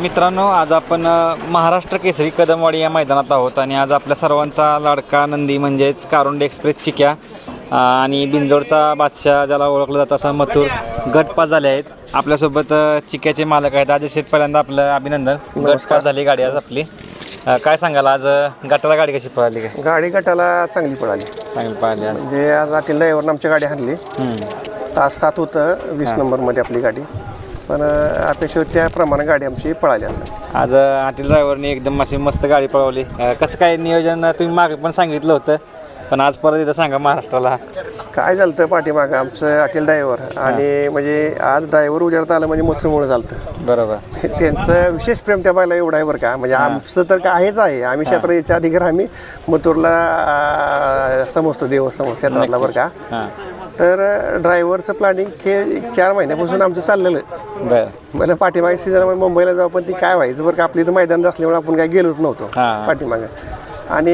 मित्रांनो, आज आपण महाराष्ट्र केसरी कदमवाडी या मैदानात आहोत आणि आज आपल्या सर्वांचा लाडका नंदी म्हणजेच कारुंडे एक्सप्रेस चिक्या आणि बिंजोडचा बादशाह ज्याला ओळखलं जातं असं मथुर गटपास झाले आहेत. आपल्यासोबत चिक्याचे मालक आहेत. आज शेठ पहिल्यांदा आपलं अभिनंदन. गटपास झाली गाडी आज आपली. काय सांगाल, आज गटाला गाडी कशी पळाली? काय गाडी गटाला चांगली पळाली पळाली आज? म्हणजे आज अटील ड्रायव्हरनं आमची गाडी हाणली. तास 7 होतं 20 नंबरमध्ये आपली गाडी, पण अपेक्षा त्याप्रमाणे गाडी आमची पळाली असं. आज अटील ड्रायव्हरने एकदम अशी मस्त गाडी पळवली. कसं काय नियोजन तुम्ही मागे पण सांगितलं होतं, पण आज परत एकदा सांगा महाराष्ट्राला काय झालं तर पाठीमागं आमचं अटील ड्रायव्हर आणि म्हणजे आज ड्रायव्हर उजाडता आलं म्हणजे मथुरमुळे झालं. बरोबर. त्यांचं विशेष प्रेम त्या बायला एवढं आहे बरं का. म्हणजे आमचं तर काय आहेच आहे. आम्ही क्षेत्र याच्या अधिकारी आम्ही मथुरला समजतो, देव क्षेत्रातला बरं का. तर ड्रायव्हरचं प्लॅनिंग हे 4 महिन्यापासून आमचं चाललेलं. बरं पाठीमागे सीझनमध्ये मुंबईला जाऊ, पण ती काय व्हायचं बरं का, आपली तर मैदान असल्यामुळे आपण काय गेलोच नव्हतो पाठीमागे. आणि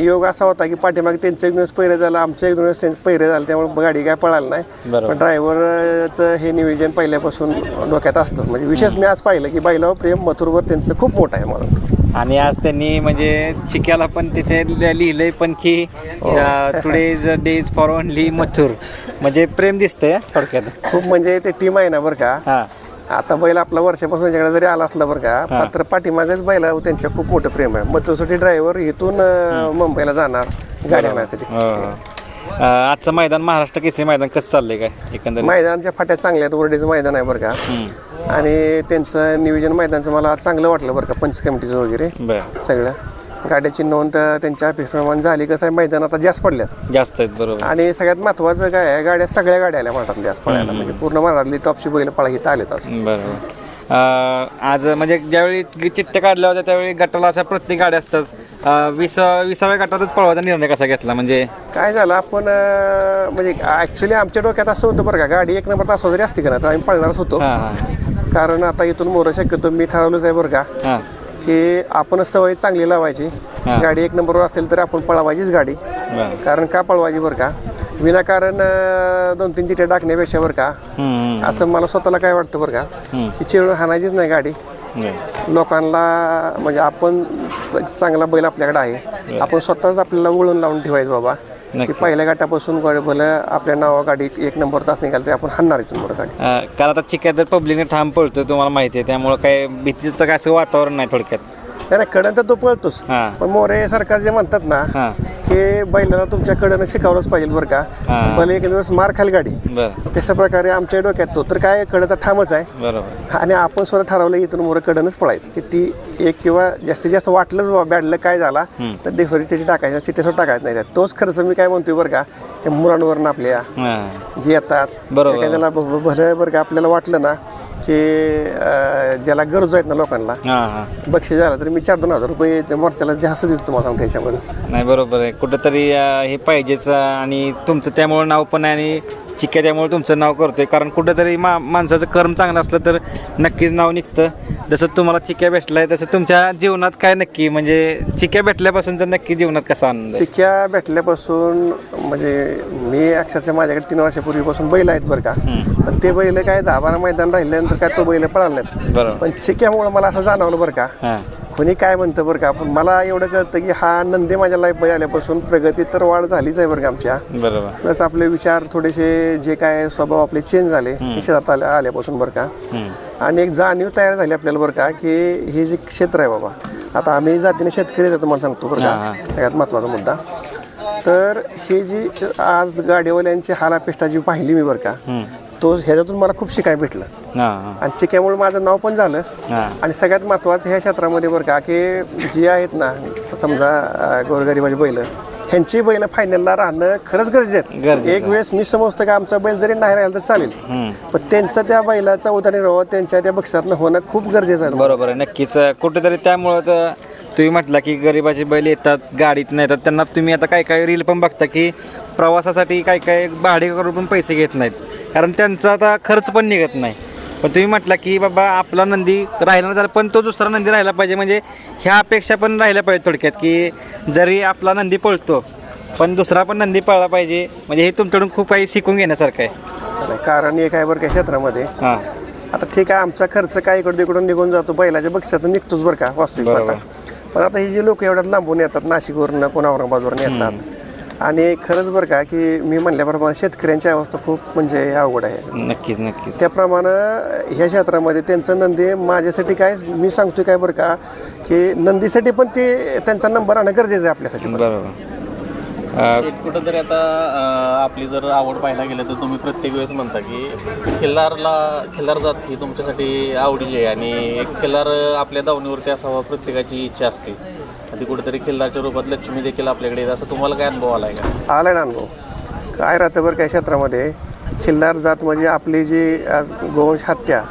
योग असा होता की पाठीमागे त्यांचं 1 दिवस पहिरे झालं, आमचं 1 दिवस त्यांचं पहिरे झालं, त्यामुळे गाडी काय पळाली नाही. पण ड्रायव्हरचं हे नियोजन पहिल्यापासून डोक्यात असतं. म्हणजे विशेष मी आज पाहिलं की बैलावर प्रेम मथुरवर त्यांचं खूप मोठं आहे मला. आणि आज त्यांनी म्हणजे चिक्याला पण तिथे लिहिलंय पण की today's days for only Mathur, म्हणजे प्रेम दिसतंय थोडक्यात खूप. म्हणजे ते टीम आहे ना बरं का. आता बैल आपला वर्षापासून त्यांच्याकडे जरी आला असला बरं का, मात्र पाठीमागच बैला त्यांच्या खूप मोठं प्रेम आहे. मथुरसाठी ड्रायव्हर इथून मुंबईला जाणार गाडी आणण्यासाठी. आजचं मैदान महाराष्ट्र केसरी मैदान कसं चाललंय काय एकंदर? मैदानच्या फाट्या चांगल्या आहेत. ओरडीचं मैदान आहे बरं का. आणि त्यांचं नियोजन मैदानचं मला चांगलं वाटलं बरं का, पंच कमिटीचं वगैरे सगळं. गाड्याची नोंद त्यांच्या अपेक्षेप्रमाणे झाली. कसं आहे, मैदान आता जास्त पडल्यात, जास्त आहेत. बरोबर. आणि सगळ्यात महत्वाचं काय आहे, गाड्या सगळ्या गाड्या आल्या महाराष्ट्रात जास्त पळायला. म्हणजे पूर्ण महाराष्ट्रातली टॉपची बैल पळा इथं आलेत असं. बरोबर. आज म्हणजे ज्यावेळी चिठ्ठ्या काढल्या होत्या त्यावेळी गटाला अशा प्रत्येक गाड्या असतात. 20व्या गटातच पळवायचा निर्णय कसा घेतला? म्हणजे काय झालं, आपण म्हणजे ॲक्च्युली आमच्या डोक्यात असं होतं बरं का, गाडी 1 नंबर तास जरी असते का ना तर आम्ही पळणारच होतो. कारण आता इथून मोर शक्यतो मी ठरवलंच आहे बरं का की आपण सवय चांगली लावायची. गाडी 1 नंबरवर असेल तर आपण पळवायचीच गाडी. कारण का पळवायची बरं का, विनाकारण 2-3 चिठ्ठ्या टाकण्यापेक्षा बरं का, असं मला स्वतःला काय वाटतं बरं का, की चिरून हाणायचीच नाही गाडी. लोकांना म्हणजे आपण चांगला बैल आपल्याकडे आहे, आपण स्वतःच आपल्याला वळून लावून ठेवायचं बाबा की पहिल्या गाठापासून भलं आपल्या नावा गाडी 1 नंबर तास निघाल तरी आपण हाणणार इथून बरं गाडी. कारण आता चिक्या तर पब्लिकने ठाम पळतो, तुम्हाला माहिती आहे, त्यामुळे काय भीतीचं काय असं वातावरण नाही थोडक्यात. नाही कडन तर तो पळतोच, पण मोरे सरकार जे म्हणतात ना की बैलाला तुमच्या कडनं शिकावलंच पाहिजे बरं का. भले 1 दिवस मार खाल गाडी, तशा प्रकारे आमच्या डोक्यात तो तर काय कडचा ठामच आहे. बरोबर. आणि आपण स्वतः ठरवलं इथून मोरे कडनच पळायचं. चिठ्ठी 1 किंवा जास्तीत जास्त वाटलंच बाबा बॅडलं काय झाला तर देशोरी चिठ्ठी टाकायचं, चिठ्ठीसोबत टाकायचं नाही. तोच खर्च मी काय म्हणतोय बरं का, हे मुलांवरनं आपल्या जे येतात एखाद्याला भलं बरं का, आपल्याला वाटलं ना की ज्याला गरज आहेत ना लोकांना बक्षीस झालं तर मी 4-2 हजार रुपये मोर्चाला जास्त देतो तुम्हाला त्याच्यामध्ये. नाही बरोबर आहे, कुठंतरी हे पाहिजेच. आणि तुमचं त्यामुळे नाव पण आहे आणि चिक्या त्यामुळे तुमचं नाव करतोय. कारण कुठंतरी माणसाचं कर्म चांगलं असलं तर नक्कीच नाव निघतं. जसं तुम्हाला चिक्या भेटलाय तसं तुमच्या जीवनात काय नक्की म्हणजे चिक्या भेटल्यापासून तर नक्की जीवनात कसा आनंद? चिक्या भेटल्यापासून म्हणजे मी अक्षरशः माझ्याकडे 3 वर्षापूर्वीपासून बैल आहेत बरं का, पण ते बैल काय 10-12 मैदान राहिल्यानंतर काय तो बैल पळालेत. पण चिक्यामुळे मला असं जाणवलं बरं का, कोणी काय म्हणतं बरं का, पण मला एवढं कळतं की हा नंदी माझ्या लाईफ मध्ये आल्यापासून प्रगती तर वाढ झालीच आहे बरं का आमच्या. बरोबर. प्लस आपले विचार थोडेसे जे काय स्वभाव आपले चेंज झाले शेतात आल्यापासून बरं का. आणि एक जाणीव तयार झाली आपल्याला बरं का की हे जे क्षेत्र आहे बाबा, आता आम्ही जातीने शेतकरी आहे तुम्हाला सांगतो बरं का, सगळ्यात महत्वाचा मुद्दा. तर हे जी आज गाडीवाल्यांची हालापेष्टा जी पाहिली मी बरं का, तो ह्याच्यातून मला खूप शिकायला भेटलं. आणि चिक्यामुळे माझं नाव पण झालं. आणि सगळ्यात महत्वाचं ह्या क्षेत्रामध्ये बरं का की जे आहेत ना समजा गोरगरिबाची बैल, ह्यांची बैल फायनलला राहणं खरंच गरजेचं आहे. एक वेळेस मी समजतो की आमचा बैल जरी नाही राहिला तर चालेल, पण त्यांचं त्या बैलाचा उदरनिर्वाह त्यांच्या त्या बक्षिसातनं होणं खूप गरजेचं आहे. बरोबर आहे, नक्कीच. कुठेतरी त्यामुळं तर तुम्ही म्हटलं की गरिबाचे बैल येतात गाडीत नाही येतात, त्यांना तुम्ही आता काय काय रील पण बघता की प्रवासासाठी काय काय भाडे करून पण पैसे घेत नाहीत, कारण त्यांचा आता खर्च पण निघत नाही. पण तुम्ही म्हटलं की बाबा आपला नंदी राहिला झाला पण तो दुसरा नंदी राहिला पाहिजे, म्हणजे ह्या अपेक्षा पण राहिल्या पाहिजे थोडक्यात की जरी आपला नंदी पळतो पण दुसरा पण नंदी पळला पाहिजे. म्हणजे हे तुमच्याकडून खूप काही शिकून घेण्यासारखं आहे. कारण एक आहे बरं का क्षेत्रामध्ये आता ठीक आहे, आमचा खर्च काय इकडून तिकडून निघून जातो, बैलाच्या बक्षातून निघतोच बरं का वास्तविक बरोबर. पाहता. पण आता ही जी लोक एवढ्यात लांबून येतात, नाशिकवरनं कोण औरंगाबादवरून येतात, आणि खरंच बरं का की मी म्हणल्याप्रमाणे शेतकऱ्यांची अवस्था खूप म्हणजे अवघड आहे. नक्कीच नक्कीच. त्याप्रमाणे ह्या क्षेत्रामध्ये त्यांचं नंदी माझ्यासाठी काय मी सांगतोय काय बरं का की नंदीसाठी पण ते त्यांचा नंबर आणणं गरजेचं आहे आपल्यासाठी. बरोबर. कुठंतरी आता आपली जर आवड पाहायला गेलं तर तुम्ही प्रत्येक वेळेस म्हणता की खिल्लार जात ही तुमच्यासाठी आवडीची आहे आणि एक खिल्लार आपल्या दावणीवरती असावा प्रत्येकाची इच्छा असते. ती कुठेतरी खिल्लारच्या रूपात लक्ष्मी देखील आपल्याकडे येते. असं तुम्हाला काय अनुभव आलाय का? आलाय ना अनुभव. काय राहतं बरं काय क्षेत्रामध्ये खिल्लार जात म्हणजे आपली जी आज गोवंश हत्या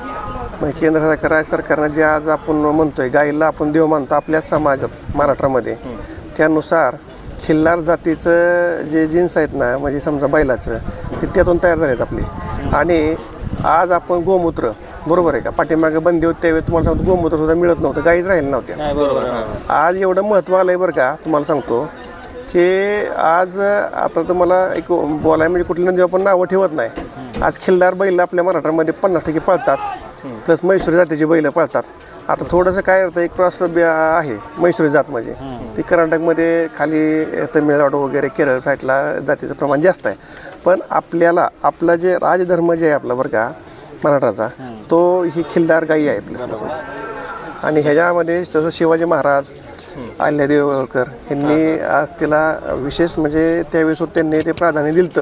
म्हणजे केंद्र सरकार राज्य सरकारनं जे आज आपण म्हणतोय गाईला आपण देव मानतो आपल्या समाजात महाराष्ट्रामध्ये, त्यानुसार खिल्लार जातीचं जे जीन्स आहेत ना म्हणजे समजा बैलाचं ते त्यातून तयार झालेत आपले. आणि आज आपण गोमूत्र बरोबर आहे का पाठीमागे बंदी होते त्यावेळी तुम्हाला सांगतो गोमूत्र सुद्धा मिळत नव्हतं, गाईच राहिलं नव्हत्या. आज एवढं महत्त्व आलं आहे बरं का तुम्हाला सांगतो की आज आता तुम्हाला एक बोलाय म्हणजे कुठल्या नदी आपण नावं ठेवत नाही. आज खिल्लार बैल आपल्या महाराष्ट्रामध्ये 50% पळतात, प्लस म्हैसूरी जातीची बैलं पळतात. आता थोडंसं काय होतं एक क्रॉस आहे म्हैसूरी जात म्हणजे ती कर्नाटकमध्ये खाली तमिळनाडू वगैरे केरळ साईडला जातीचं प्रमाण जास्त आहे. पण आपल्याला आपला जे राजधर्म जे आहे आपला बरं का मराठाचा तो ही खिल्लार गाई आहे आपल्यापासून. आणि ह्याच्यामध्ये जसं शिवाजी महाराज अहिल्यादेवी होळकर यांनी आज तिला विशेष म्हणजे त्यावेळेस त्यांनी ते प्राधान्य दिलं.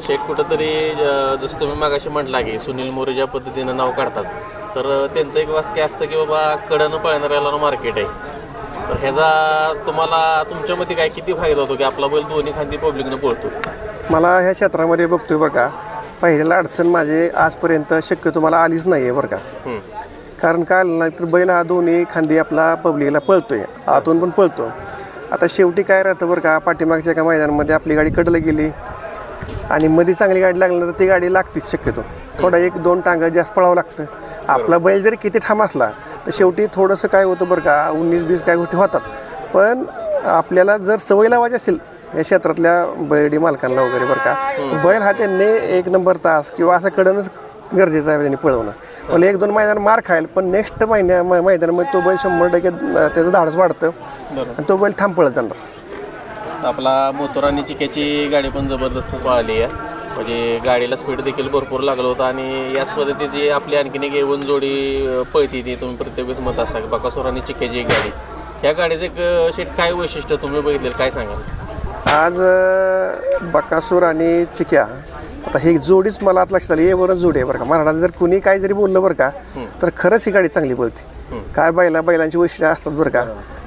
शेठ कुठंतरी जसं तुम्ही मागाशी म्हटला की सुनील मोरे ज्या पद्धतीनं नाव काढतात तर त्यांचं एक वाक्य असतं की बाबा कडनं पळणाऱ्याला मार्केट आहे. तर ह्याचा तुम्हाला तुमच्यामध्ये काय किती फायदा होतो की आपला बैल दोन्ही खांदी पब्लिकनं पळतो? मला ह्या क्षेत्रामध्ये बघतोय बरं का पहिल्याला अडचण माझे आजपर्यंत शक्यतो मला आलीच नाही आहे बरं का. कारण काय आलं नाही तर बैल हा दोन्ही खांदी आपला पब्लिकला पळतोय, आतून पण पळतो. आता शेवटी काय राहतं बरं का पाठीमागच्या एका मैदानामध्ये आपली गाडी कडला गेली आणि मध्ये चांगली गाडी लागल्यानंतर ती गाडी लागतीच शक्यतो. थोडा 1-2 टांगं जास्त पळावं लागतं. आपला बैल जरी किती ठाम असला तर शेवटी थोडंसं काय होतं बरं का 19-20 काय गोष्टी होतात. पण आपल्याला जर सवय लावायची असेल या क्षेत्रातल्या बैलडी मालकांना वगैरे बरं का बैल हा त्यांनी 1 नंबर तास किंवा असं कडनंच गरजेचं आहे त्यांनी पळवणं. मला 1-2 मैदान मार खाईल पण नेक्स्ट मैदानामध्ये तो बैल 100% त्याचं धाडस वाढतं आणि तो बैल ठाम पळत जाणार. आपला मोतोर आणि चिक्याची गाडी पण जबरदस्त पळाली आहे म्हणजे गाडीला स्पीड देखील भरपूर लागलं होतं आणि याच पद्धतीची आपली आणखीन एक एवन जोडी पळती ती तुम्ही प्रत्येक वेळेस मत असता की बकासूर आणि चिक्याची एक गाडी. ह्या गाडीचं एक शेट काय वैशिष्ट्य तुम्ही बघितलेलं काय सांगाल? आज बकासूर आणि चिक्या आता ही जोडीच मला आता लक्षात आली एवढंच जोडी आहे बरं का. महाराज जर कुणी काय जरी बोललं बरं का तर खरंच ही गाडी चांगली बोलते. काय बैलांची वैशिष्ट्य असतात बरं का.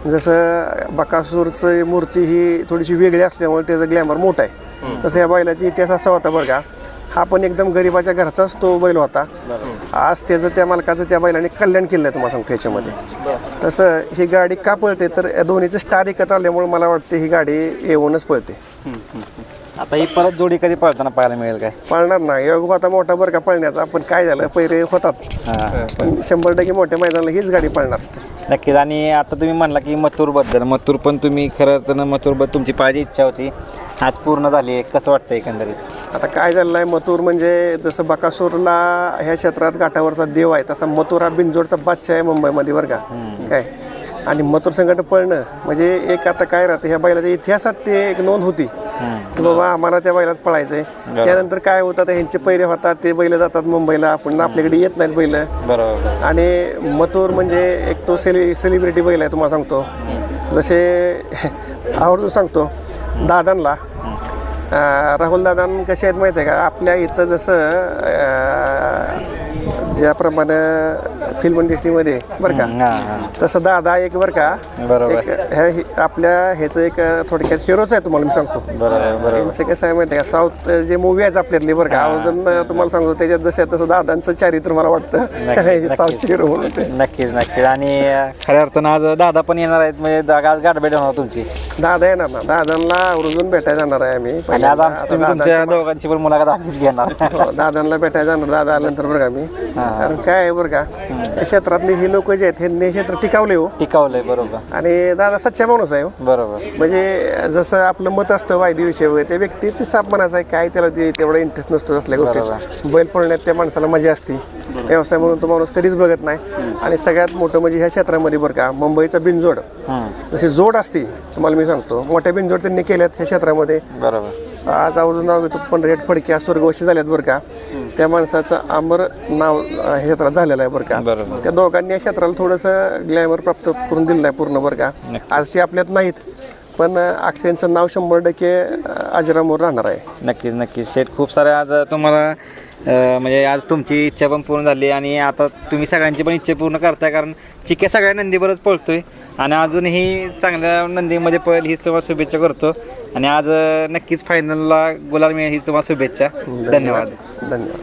जसं बकासूरचं मूर्ती ही थोडीशी वेगळी असल्यामुळे त्याचं ग्लॅमर मोठं आहे तसं या बैलाचा इतिहास असा होता बरं का. हा पण एकदम गरिबाच्या घरचाच तो बैल होता. आज त्याचं त्या मालकाचं त्या बैलाने कल्याण केलं आहे तुम्हाला सांगतो याच्यामध्ये. तसं ही गाडी का पळते तर या दोन्हीचं स्टार एकत्र आल्यामुळे मला वाटते ही गाडी येऊनच पळते. आता ही परत जोडी कधी पळताना पाहायला मिळेल काय? पळणार ना योग होता मोठा बरं का पळण्याचा. पण काय झालं पहिले होतात पण 100% मोठ्या मैदानाला हीच गाडी पळणार. नक्कीच. आणि आता तुम्ही म्हणला की मथुरबद्दल मथुर पण तुम्ही खरं तर मथुरबद्दल तुमची पाहिजे इच्छा होती आज पूर्ण झाली आहे, कसं वाटतं एकंदरीत? आता काय झालं आहे मथुर म्हणजे जसं बकासूरला ह्या क्षेत्रात घाटावरचा देव आहे तसा मथुर हा बिनजोडचा बादशाह आहे मुंबईमध्ये बरं का. काय आणि मथुर संकट पळणं म्हणजे एक आता काय राहतं ह्या बैलाच्या इतिहासात ते एक नोंद होती की बाबा आम्हाला त्या बैलात पळायचंय. त्यानंतर काय होतं आता ह्यांचे पैरे होतात ते बैल जातात मुंबईला आपण आपल्याकडे येत नाहीत बैल. बरोबर. आणि मथुर म्हणजे एक तो सेलिब्रिटी बैल आहे तुम्हाला सांगतो. जसे आवर्जून सांगतो दादांना राहुल दादां कसे आहेत माहिती आहे का. आपल्या इथं जसं ज्याप्रमाणे फिल्म इंडस्ट्रीमध्ये बरं का तसं दादा एक बरं का एक आपल्या ह्याचं एक थोडक्यात हिरोच आहे तुम्हाला मी सांगतो. त्यांचं कसं आहे माहिती आहे का साऊथ जे मूवी आहेत आपल्यातली बरं का आवर्जून तुम्हाला सांगतो त्याच्यात जसं तसं दादांचं चारित्र मला वाटतं साऊथचे हिरो म्हणून. नक्कीच नक्कीच. आणि खऱ्या अर्थानं आज दादा पण येणार आहेत म्हणजे आज गाठभेट होणार तुमची? दादा येणार ना दादांना आवर्जून भेटायला जाणार आहे आम्ही. तुमच्या दोघांची पण मुलाखत आम्हीच घेणार. दादांना भेटायला जाणार दादा आल्यानंतर बरं का मी कारण काय आहे बरं का, या क्षेत्रातले हे लोक जे आहेत हे क्षेत्र टिकावले हो. टिकावलंय बरोबर. आणि दादा सच्चा माणूस आहे हो. बरोबर. म्हणजे जसं आपलं मत असतं वायदी विषय वगैरे, त्या व्यक्ती ती सापमानाचं आहे, काय त्याला ते तेवढा इंटरेस्ट नसतो असल्या गोष्टीत. बैल पळण्यात त्या माणसाला मजा असते. व्यवसाय म्हणून तो माणूस कधीच बघत नाही. आणि सगळ्यात मोठं म्हणजे ह्या क्षेत्रामध्ये बरं का, मुंबईचा बिनजोड जशी जोड असते तुम्हाला मी सांगतो, मोठ्या बिनजोड त्यांनी केल्यात ह्या क्षेत्रामध्ये. बरोबर. आज आवर्जून नाव घेतो पण रेट फडक्या स्वर्गवासी झाल्यात बरं का. त्या माणसाचं अमर नाव ह्या क्षेत्रात झालेलं आहे बरं का. त्या दोघांनी या क्षेत्राला थोडंसं ग्लॅमर प्राप्त करून दिलेलं आहे पूर्ण बरं का. आज ते आपल्यात नाहीत, पण अक्षयचं नाव 100% अजरामर राहणार आहे. नक्कीच नक्कीच शेठ. खूप साऱ्या आज तुम्हाला म्हणजे आज तुमची इच्छा पण पूर्ण झाली आणि आता तुम्ही सगळ्यांची पण इच्छा पूर्ण करताय, कारण चिक्या सगळ्या नंदीवरच पळतोय आणि अजूनही चांगल्या नंदीमध्ये पळेल हीच तुम्हाला शुभेच्छा करतो. आणि आज नक्कीच फायनलला गुलाल मिळेल हीच तुम्हाला शुभेच्छा. धन्यवाद. धन्यवाद.